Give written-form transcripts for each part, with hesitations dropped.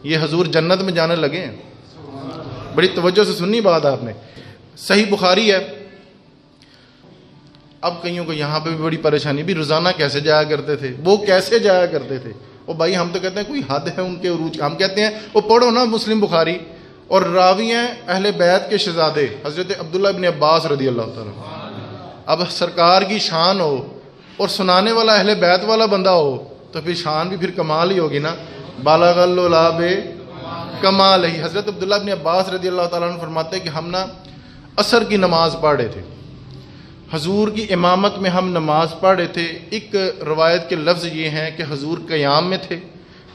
یہ حضور جنت میں جانے لگے ہیں. بڑی توجہ سے سننی بات آپ نے. صحیح بخاری ہے. اب کئیوں کو یہاں پہ بھی بڑی پریشانی بھی روزانہ کیسے جایا کرتے تھے, وہ کیسے جایا کرتے تھے. وہ بھائی ہم تو کہتے ہیں کوئی حد ہے ان کے عروج. ہم کہتے ہیں وہ پڑھو نا مسلم بخاری, اور راوی ہیں اہل بیت کے شہزادے حضرت عبداللہ ابن عباس رضی اللہ تعالیٰ. اب سرکار کی شان ہو اور سنانے والا اہل بیت والا بندہ ہو تو پھر شان بھی پھر کمال ہی ہوگی نا. بالغ اللعب کمال ہی. حضرت عبداللہ ابن عباس رضی اللہ تعالیٰ عنہ فرماتے ہیں کہ ہم نا عصر کی نماز پڑھ رہے تھے, حضور کی امامت میں ہم نماز پڑھ رہے تھے. ایک روایت کے لفظ یہ ہیں کہ حضور قیام میں تھے,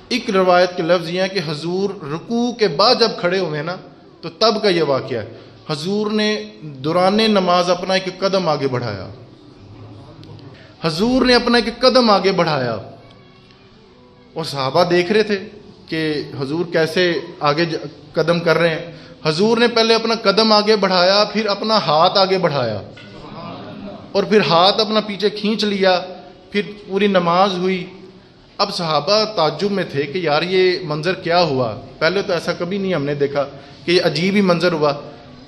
ایک روایت کے لفظ یہ ہیں کہ حضور رکوع کے بعد جب کھڑے ہوئے نا تو تب کا یہ واقعہ ہے. حضور نے دوران نماز اپنا ایک قدم آگے بڑھایا, حضور نے اپنا ایک قدم آگے بڑھایا, اور صحابہ دیکھ رہے تھے کہ حضور کیسے آگے قدم کر رہے ہیں. حضور نے پہلے اپنا قدم آگے بڑھایا, پھر اپنا ہاتھ آگے بڑھایا, اور پھر ہاتھ اپنا پیچھے کھینچ لیا, پھر پوری نماز ہوئی. اب صحابہ تعجب میں تھے کہ یار یہ منظر کیا ہوا, پہلے تو ایسا کبھی نہیں ہم نے دیکھا کہ یہ عجیب ہی منظر ہوا.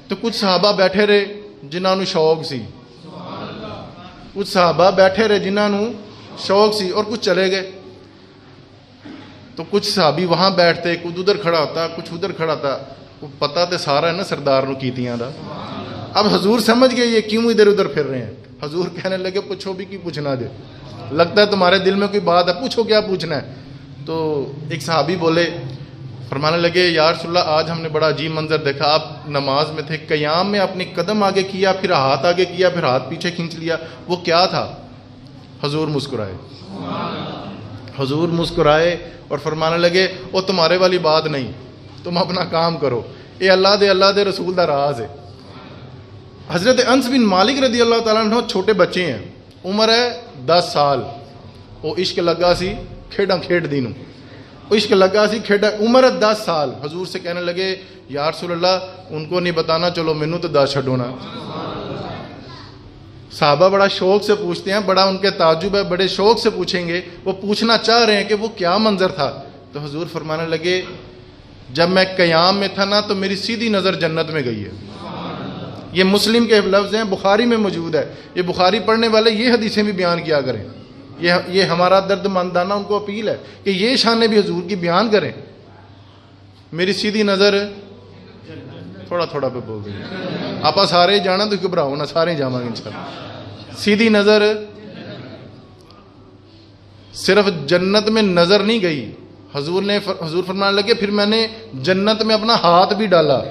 تو کچھ صحابہ بیٹھے رہے جنہاں نو شوق سی, کچھ صحابہ بیٹھے رہے جنہاں نو شوق سی, اور کچھ چلے گئے. تو کچھ صحابی وہاں بیٹھتے, کچھ ادھر کھڑا ہوتا, کچھ ادھر کھڑا تھا. پتہ تے سارا ہے نا سردار نو کیتیاں دا. اب حضور سمجھ گئے یہ کیوں ادھر ادھر پھر رہے ہیں. حضور کہنے لگے پوچھو بھی کی پوچھنا دے, لگتا ہے تمہارے دل میں کوئی بات ہے, پوچھو کیا پوچھنا ہے. تو ایک صحابی بولے, فرمانے لگے یا رسول اللہ آج ہم نے بڑا عجیب منظر دیکھا. آپ نماز میں تھے, قیام میں اپنی قدم آگے کیا, پھر ہاتھ آگے کیا, پھر ہاتھ پیچھے کھینچ لیا, وہ کیا تھا؟ حضور مسکرائے. حضور مسکرائے اور فرمانے لگے وہ تمہارے والی بات نہیں, تم اپنا کام کرو, یہ اللہ دے رسول دا راز ہے. حضرت انس بن مالک رضی اللہ تعالیٰ عنہ چھوٹے بچے ہیں, عمر ہے 10 سال. وہ عشق لگا سی کھیڈاں کھیڈ دی نوں, عشق لگا سی کھیڈا, عمر ہے 10 سال. حضور سے کہنے لگے یا رسول اللہ ان کو نہیں بتانا, چلو مینوں تو دس چھڈو نا. صحابہ بڑا شوق سے پوچھتے ہیں, بڑا ان کے تعجب ہے, بڑے شوق سے پوچھیں گے, وہ پوچھنا چاہ رہے ہیں کہ وہ کیا منظر تھا. تو حضور فرمانے لگے جب میں قیام میں تھا نا تو میری سیدھی نظر جنت میں گئی ہے. یہ مسلم کے لفظ ہیں, بخاری میں موجود ہے. یہ بخاری پڑھنے والے یہ حدیثیں بھی بیان کیا کریں. یہ ہمارا درد مندانہ ان کو اپیل ہے کہ یہ شانیں بھی حضور کی بیان کریں. میری سیدھی نظر تھوڑا تھوڑا پہ بول دیں, آپ سارے جانا تو گھبراؤ نہ, سارے جاواں گے انشاءاللہ. سیدھی نظر صرف جنت میں نظر نہیں گئی, حضور فرمانے لگے پھر میں نے جنت میں اپنا ہاتھ بھی ڈالا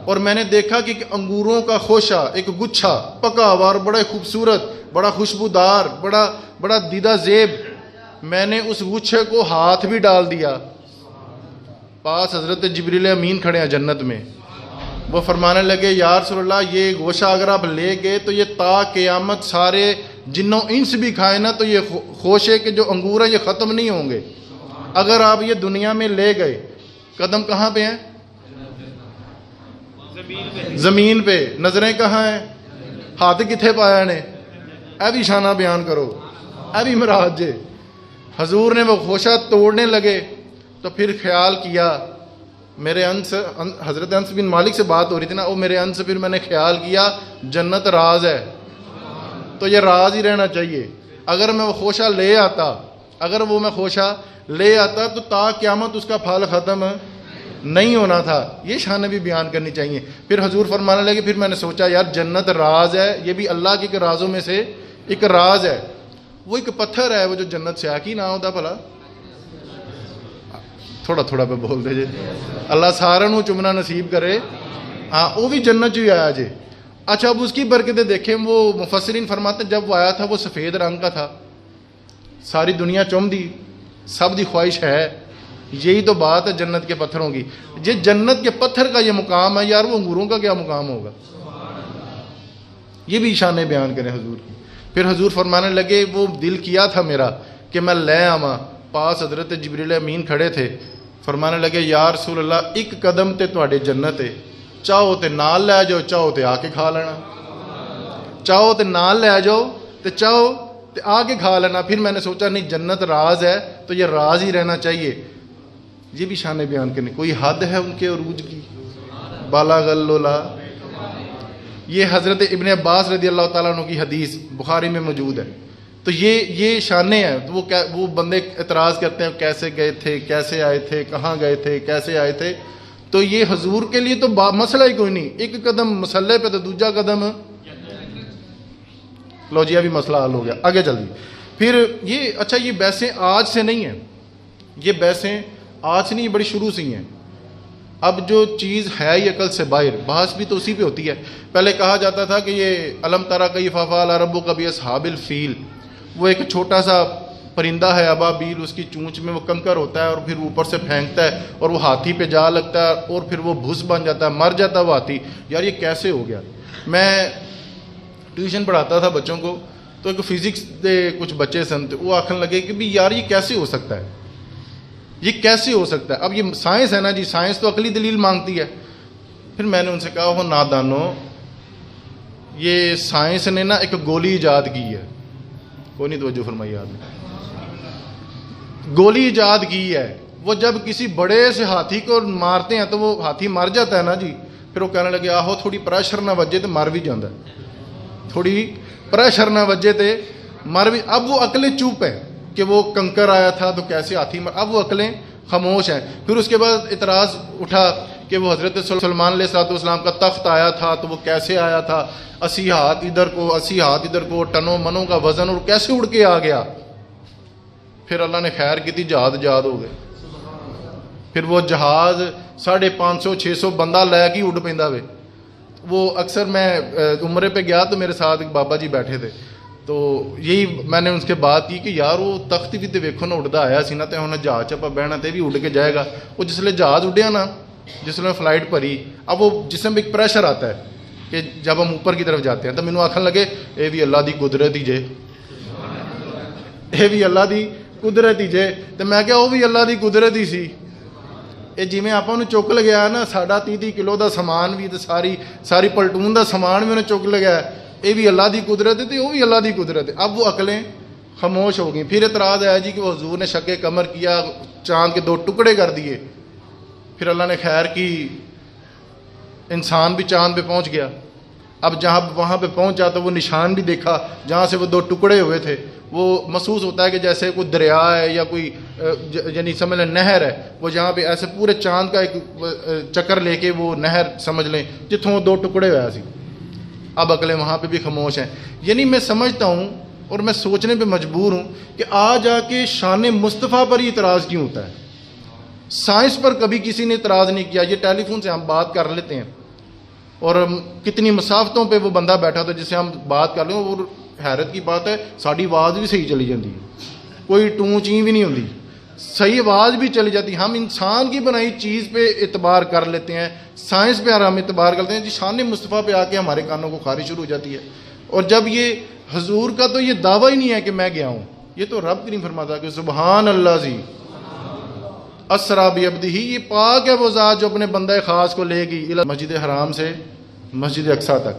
اور میں نے دیکھا کہ ایک انگوروں کا خوشہ, ایک گچھا پکا ہوا اور بڑا خوبصورت, بڑا خوشبودار, بڑا دیدہ زیب, میں نے اس گچھے کو ہاتھ بھی ڈال دیا. پاس حضرت جبریل امین کھڑے ہیں جنت میں. وہ فرمانے لگے یا رسول اللہ یہ گوشہ اگر آپ لے گئے تو یہ تا قیامت سارے جنوں انس بھی کھائے نا تو یہ خوشے کے جو انگور ہیں یہ ختم نہیں ہوں گے. اگر آپ یہ دنیا میں لے گئے, قدم کہاں پہ ہیں؟ زمین پہ. نظریں کہاں ہیں؟ ہاتھ کتھے پایا نے؟ اے بھی شانہ بیان کرو, اے بھی مراد جے. حضور نے وہ خوشہ توڑنے لگے تو پھر خیال کیا, میرے انس, حضرت انس بن مالک سے بات ہو رہی تھی نا, وہ میرے انس سے پھر میں نے خیال کیا جنت راز ہے تو یہ راز ہی رہنا چاہیے. اگر میں وہ خوشہ لے آتا تو تا قیامت اس کا پھل ختم نہیں ہونا تھا. یہ شانیں بھی بیان کرنی چاہیے. پھر حضور فرمانے لگے پھر میں نے سوچا یار جنت راز ہے, یہ بھی اللہ کے رازوں میں سے ایک راز ہے. وہ ایک پتھر ہے وہ جو جنت سے آکی نہ ہوتا بھلا, تھوڑا تھوڑا پہ بول دے جے, اللہ سارا نو چمنا نصیب کرے. ہاں وہ بھی جنت جو آیا جے. اچھا اب اس کی برکتیں دیکھیں, وہ مفسرین فرماتے ہیں جب وہ آیا تھا وہ سفید رنگ کا تھا, ساری دنیا چم دی, سب دی خواہش ہے. یہی تو بات ہے جنت کے پتھروں کی. یہ جنت کے پتھر کا یہ مقام ہے یار, وہ انگوروں کا کیا مقام ہوگا؟ یہ بھی شانیں بیان کریں حضور کی. پھر حضور فرمانے لگے وہ دل کیا تھا میرا کہ میں لے آواں. پاس حضرت جبریل امین کھڑے تھے, فرمانے لگے یا رسول اللہ ایک قدم تے تواڈے جنت ہے, چاہو تے نال لے جاؤ, چاہو تے آ کے کھا لینا. چاہو تے نال لے جاؤ تے چاہو تے آ کے کھا لینا. پھر میں نے سوچا نہیں جنت راز ہے تو یہ راز ہی رہنا چاہیے. یہ بھی شان بیان کرنے، کوئی حد ہے ان کے عروج کی؟ بالغ اللولا، یہ حضرت ابن عباس رضی اللہ تعالیٰ عنہ کی حدیث بخاری میں موجود ہے. تو یہ شانیں ہیں. تو وہ بندے اعتراض کرتے ہیں کیسے گئے تھے، کیسے آئے تھے، کہاں گئے تھے، کیسے آئے تھے. تو یہ حضور کے لیے تو مسئلہ ہی کوئی نہیں، ایک قدم مسلح پہ تو دوجا قدم، لو جی ابھی مسئلہ حل ہو گیا. آگے چل دی. پھر یہ اچھا، یہ بحثیں آج سے نہیں ہیں، یہ بحثیں آج سے نہیں، بڑی شروع سے ہی ہیں. اب جو چیز ہے ہی عقل سے باہر، بحث بھی تو اسی پہ ہوتی ہے. پہلے کہا جاتا تھا کہ یہ الم ترى کیف فعل ربک باصحاب الفیل، وہ ایک چھوٹا سا پرندہ ہے ابابیل، اس کی چونچ میں وہ کنکر ہوتا ہے اور پھر اوپر سے پھینکتا ہے اور وہ ہاتھی پہ جا لگتا ہے اور پھر وہ بھس بن جاتا ہے، مر جاتا ہے وہ ہاتھی. یار یہ کیسے ہو گیا؟ میں ٹیوشن پڑھاتا تھا بچوں کو، تو ایک فزکس دے کچھ بچے سن، وہ آخر لگے کہ بھی یار یہ کیسے ہو سکتا ہے، یہ کیسے ہو سکتا ہے؟ اب یہ سائنس ہے نا جی، سائنس تو عقلی دلیل مانگتی ہے. پھر میں نے ان سے کہا وہ نادانو، یہ سائنس نے نا ایک گولی ایجاد کی ہے. کوئی نہیں توجہ فرمائی آپ نے، گولی ایجاد کی ہے. وہ جب کسی بڑے سے ہاتھی کو مارتے ہیں تو وہ ہاتھی مر جاتا ہے نا جی. پھر وہ کہنے لگے آہو تھوڑی پریشر نہ وجے تو مر بھی جاتا ہے، تھوڑی پریشر نہ وجے تو مر بھی. اب وہ عقلیں چوپ ہے کہ وہ کنکر آیا تھا تو کیسے ہاتھی مر، اب وہ عقلیں خاموش ہیں. پھر اس کے بعد اعتراض اٹھا کہ وہ حضرت سلمان علیہ السلام کا تخت آیا تھا تو وہ کیسے آیا تھا، 80 ہاتھ ادھر کو 80 ہاتھ ادھر کو، ٹنوں منوں کا وزن، اور کیسے اڑ کے آ گیا. پھر اللہ نے خیر کی تھی، جہاد ہو گئے. پھر وہ جہاز 550 600 بندہ لے کے اڑ پیندا وے. وہ اکثر میں عمرے پہ گیا تو میرے ساتھ ایک بابا جی بیٹھے تھے، تو یہی میں نے ان سے بات کی کہ یار وہ تخت بھی تو ویکھو نا اڑتا آیا سی نا، تو ہن جہاز چ بہنا تے بھی اڑ کے جائے گا. وہ جسلے جہاز اڈیا نا، جسلے فلائٹ بھری، اب وہ جسم ایک پریشر آتا ہے کہ جب ہم اوپر کی طرف جاتے ہیں تو مینوں آکھن لگے اے بھی اللہ دی قدرت ہی جے، اے بھی اللہ دی قدرت ہی جے. تو میں کہا وہ بھی اللہ دی قدرت ہی سی. یہ جی میں آپ چک لگیا نا، 30.5 کلو دا سامان بھی، ساری پلٹون دا سامان بھی انہیں چک لگیا. یہ بھی اللہ دی قدرت ہے تو وہ بھی اللہ دی قدرت ہے. اب وہ عقلیں خاموش ہو گئیں. پھر اعتراض آیا جی کہ وہ حضور نے شق قمر کیا، چاند کے 2 ٹکڑے کر دیے. پھر اللہ نے خیر کی، انسان بھی چاند پہ پہنچ گیا. اب جہاں وہاں پہ پہنچا تو وہ نشان بھی دیکھا جہاں سے وہ 2 ٹکڑے ہوئے تھے. وہ محسوس ہوتا ہے کہ جیسے کوئی دریا ہے یا کوئی یعنی سمجھ لیں نہر ہے، وہ جہاں پہ ایسے پورے چاند کا ایک چکر لے کے وہ نہر سمجھ لیں جتوں 2 ٹکڑے ہوا سی. اب عقلیں وہاں پہ بھی خاموش ہیں. یعنی میں سمجھتا ہوں اور میں سوچنے پہ مجبور ہوں کہ آج آ کے شان مصطفیٰ پر ہی اعتراض کیوں ہوتا ہے؟ سائنس پر کبھی کسی نے اعتراض نہیں کیا. یہ ٹیلی فون سے ہم بات کر لیتے ہیں اور کتنی مسافتوں پہ وہ بندہ بیٹھا تھا جس سے ہم بات کر لیں، اور حیرت کی بات ہے ساری آواز بھی صحیح چلی جاتی ہے، کوئی ٹوں چیں بھی نہیں ہوتی، صحیح آواز بھی چلی جاتی. ہم انسان کی بنائی چیز پہ اعتبار کر لیتے ہیں، سائنس پہ ہم اعتبار کرتے ہیں جی، شان مصطفیٰ پہ آ کے ہمارے کانوں کو خارش شروع ہو جاتی ہے. اور جب یہ حضور کا تو یہ دعویٰ ہی نہیں ہے کہ میں گیا ہوں، یہ تو رب کریم فرماتا کہ سبحان اللہ زی اسرا بعبدہ، یہ پاک ہے وہ ذات جو اپنے بندہ خاص کو لے گی مسجد حرام سے مسجد اقصیٰ تک.